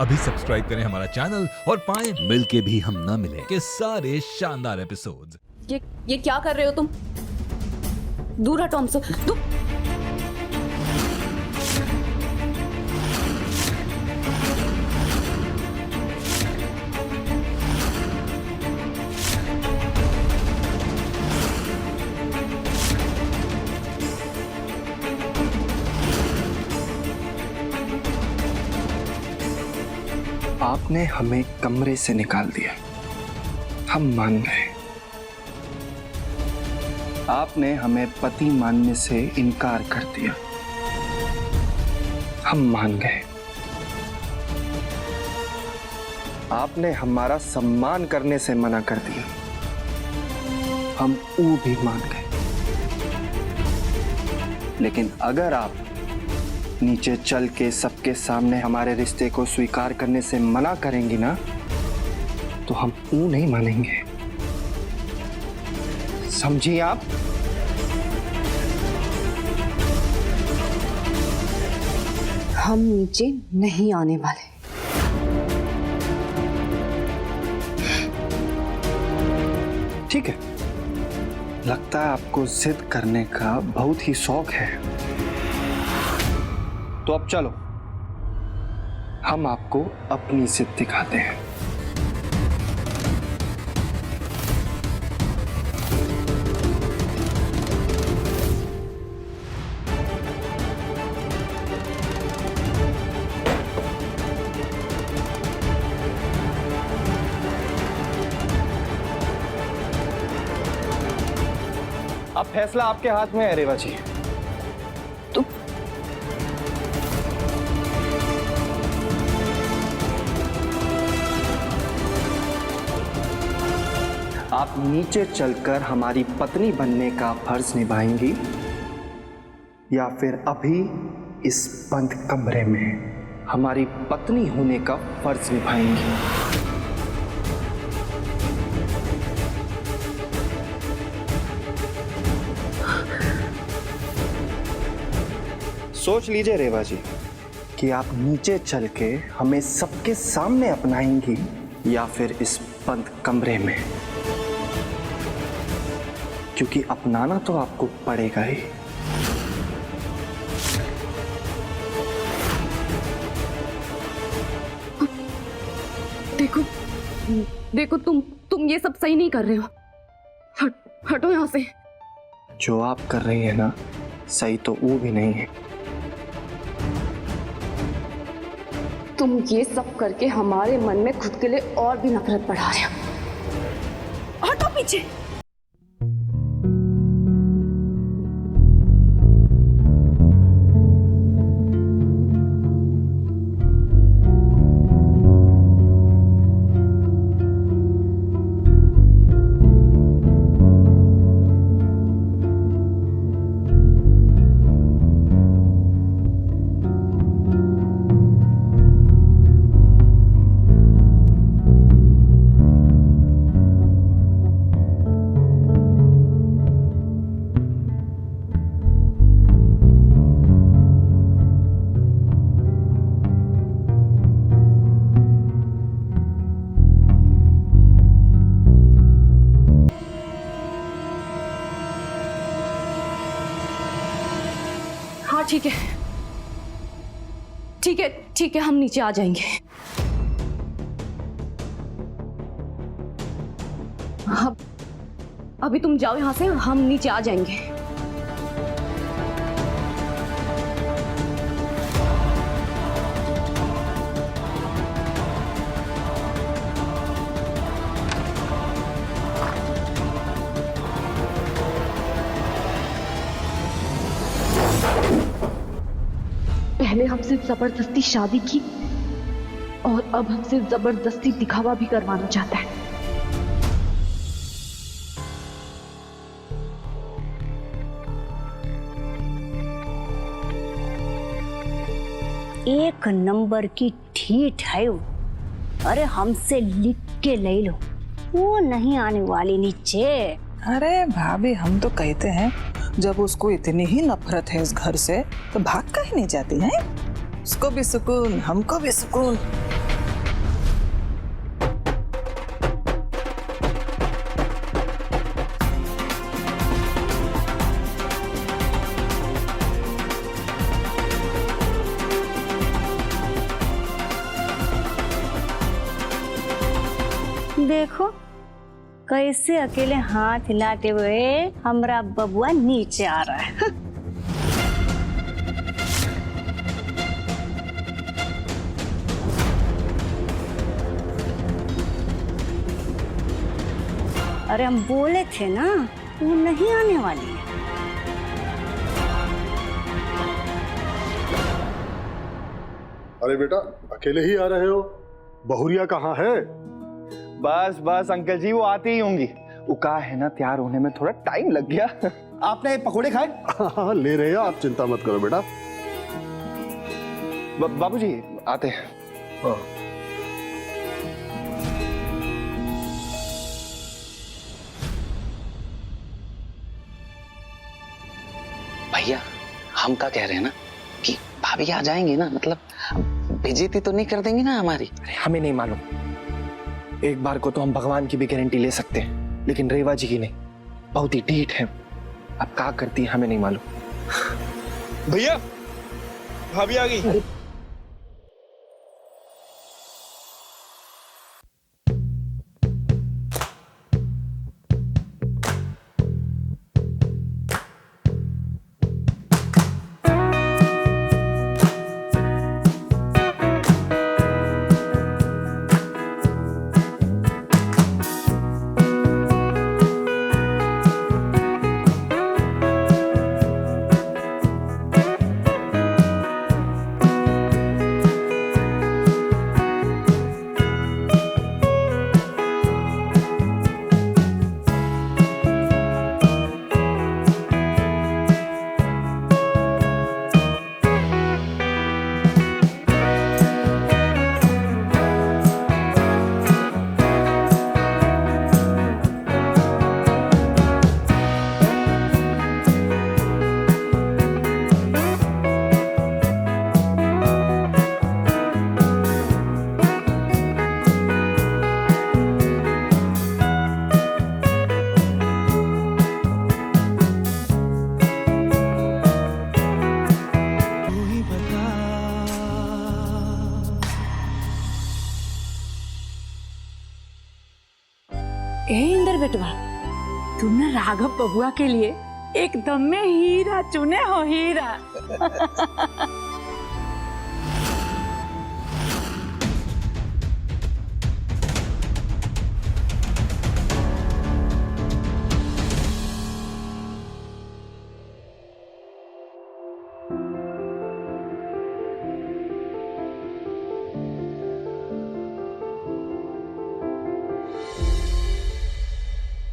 अभी सब्सक्राइब करें हमारा चैनल और पाएं मिल के भी हम ना मिले के सारे शानदार एपिसोड्स। ये क्या कर रहे हो तुम? दूर हटो हमसे। तुम आपने हमें कमरे से निकाल दिया, हम मान गए। आपने हमें पति मानने से इनकार कर दिया, हम मान गए। आपने हमारा सम्मान करने से मना कर दिया, हम वो भी मान गए। लेकिन अगर आप नीचे चल के सबके सामने हमारे रिश्ते को स्वीकार करने से मना करेंगी ना, तो हम ऊ नहीं मानेंगे, समझिए आप? हम नीचे नहीं आने वाले। ठीक है, लगता है आपको जिद करने का बहुत ही शौक है, तो अब चलो हम आपको अपनी जिद दिखाते हैं। अब फैसला आपके हाथ में है रेवा जी। तुम आप नीचे चलकर हमारी पत्नी बनने का फर्ज निभाएंगी या फिर अभी इस बंद कमरे में हमारी पत्नी होने का फर्ज निभाएंगी? सोच लीजिए रेवा जी कि आप नीचे चल के हमें सबके सामने अपनाएंगी या फिर इस बंद कमरे में, क्योंकि अपनाना तो आपको पड़ेगा ही। देखो देखो, तुम ये सब सही नहीं कर रहे हो। हटो यहाँ से। जो आप कर रही है ना, सही तो वो भी नहीं है। तुम ये सब करके हमारे मन में खुद के लिए और भी नफरत बढ़ा रहे हो। हटो पीछे। हाँ ठीक है, ठीक है, ठीक है, हम नीचे आ जाएंगे। अभी तुम जाओ यहाँ से, हम नीचे आ जाएंगे। पहले हमसे जबरदस्ती शादी की और अब हमसे जबरदस्ती दिखावा भी करवाना चाहता है। एक नंबर की ठीठ है वो। अरे हमसे लिख के ले लो, वो नहीं आने वाली नीचे। अरे भाभी, हम तो कहते हैं जब उसको इतनी ही नफरत है इस घर से तो भाग कहीं नहीं जाती है। उसको भी सुकून, हमको भी सुकून। देखो कैसे अकेले हाथ हिलाते हुए हमरा बबुआ नीचे आ रहा है। अरे हम बोले थे ना वो नहीं आने वाली है। अरे बेटा अकेले ही आ रहे हो? बहुरिया कहाँ है? बस बस अंकल जी, वो आती ही होंगी। वो कहा है ना, तैयार होने में थोड़ा टाइम लग गया। आपने पकोड़े खाए? हाँ ले रहे हैं, आप चिंता मत करो बेटा। बाबूजी आते हैं। हाँ। भैया हम क्या कह रहे हैं ना कि भाभी आ जाएंगी ना, मतलब बेइज्जती तो नहीं कर देंगी ना हमारी? अरे हमें नहीं मालूम, एक बार को तो हम भगवान की भी गारंटी ले सकते हैं, लेकिन रेवा जी की नहीं। बहुत ही ढीठ है, अब क्या करती है हमें नहीं मालूम। भैया भाभी आ गई। ए इंदर बेटवा, तुमने राघव बबुआ के लिए एकदम में हीरा चुने हो, हीरा।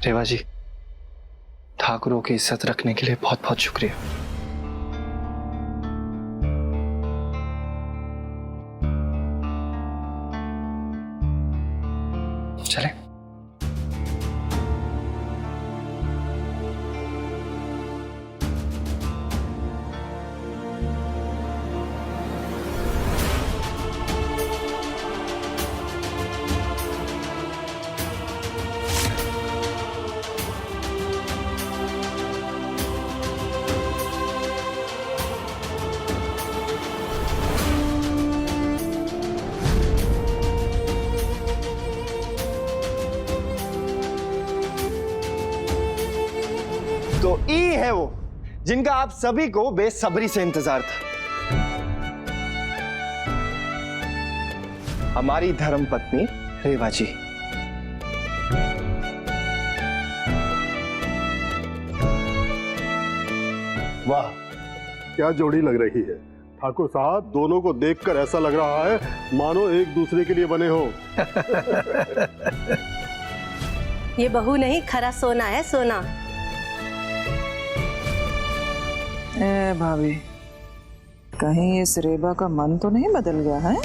रेवा जी, ठाकुरों की इज्जत रखने के लिए बहुत बहुत शुक्रिया। चले। तो ई है वो जिनका आप सभी को बेसब्री से इंतजार था, हमारी धर्म पत्नी रेवा जी। वाह क्या जोड़ी लग रही है ठाकुर साहब, दोनों को देखकर ऐसा लग रहा है मानो एक दूसरे के लिए बने हो। ये बहू नहीं, खरा सोना है, सोना। ए भाभी, कहीं इस रेबा का मन तो नहीं बदल गया है?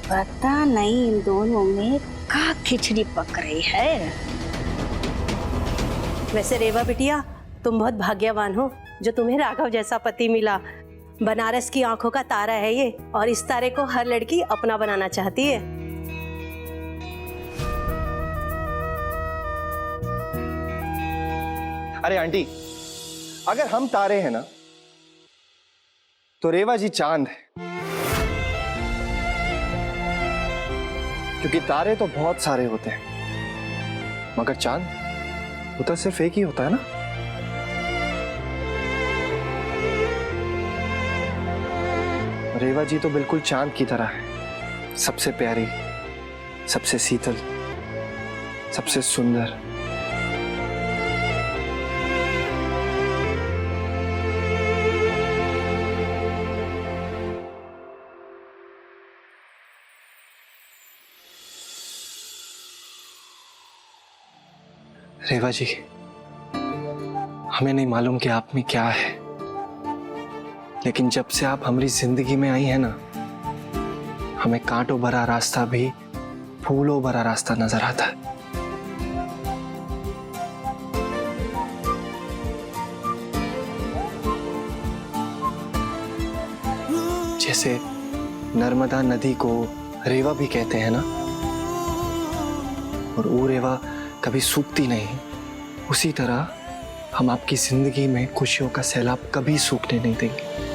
पता नहीं इन दोनों में क्या खिचड़ी पक रही है। वैसे रेवा बिटिया, तुम बहुत भाग्यवान हो जो तुम्हें राघव जैसा पति मिला। बनारस की आंखों का तारा है ये, और इस तारे को हर लड़की अपना बनाना चाहती है। अरे आंटी, अगर हम तारे हैं ना तो रेवा जी चांद है। क्योंकि तारे तो बहुत सारे होते हैं, मगर चांद वो तो सिर्फ एक ही होता है ना। रेवा जी तो बिल्कुल चांद की तरह है, सबसे प्यारी, सबसे शीतल, सबसे सुंदर। रेवा जी, हमें नहीं मालूम कि आप में क्या है, लेकिन जब से आप हमारी जिंदगी में आई है ना, हमें कांटों भरा रास्ता भी फूलों भरा रास्ता नजर आता है। जैसे नर्मदा नदी को रेवा भी कहते हैं ना, और वो रेवा कभी सूखती नहीं, उसी तरह हम आपकी जिंदगी में खुशियों का सैलाब कभी सूखने नहीं देंगे।